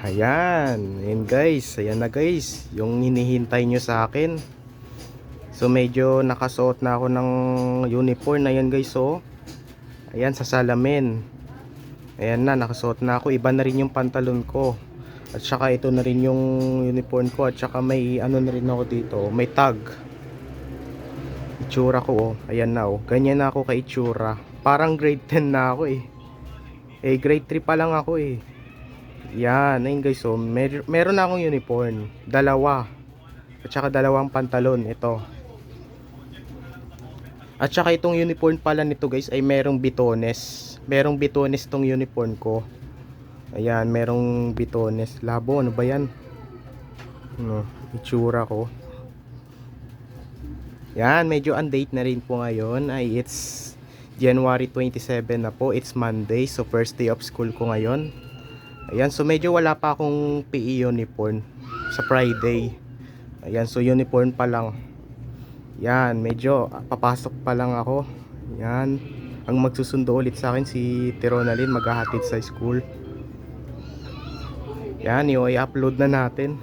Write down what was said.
Ayan guys, ayan na guys, yung hinihintay nyo sa akin. So medyo nakasuot na ako ng uniform na yan guys. So ayan sa salamin. Ayan na, nakasuot na ako. Iba na rin yung pantalon ko. At saka ito na rin yung uniform ko. At saka may ano na rin ako dito, may tag. Itsura ko oh, ayan na oh. Ganyan na ako ka itsura. Parang grade 10 na ako eh. Grade 3 pa lang ako eh. Yan, ayun guys, so meron na akong uniform, dalawa. At saka dalawang pantalon, ito. At saka itong uniform pala nito guys ay merong bitones. Merong bitones tong uniform ko. Ayan, merong bitones. Labo, ano ba yan? Ano, itsura ko. Yan, medyo undate na rin po ngayon. Ay, it's January 27 na po. It's Monday, so first day of school ko ngayon. Ayan, so medyo wala pa akong PE uniform sa Friday. Ayan, so uniform pa lang. Yan, medyo papasok pa lang ako. Yan, ang magsusundo ulit sa akin si Tironalyn, maghahatid sa school. Yan, i-upload na natin.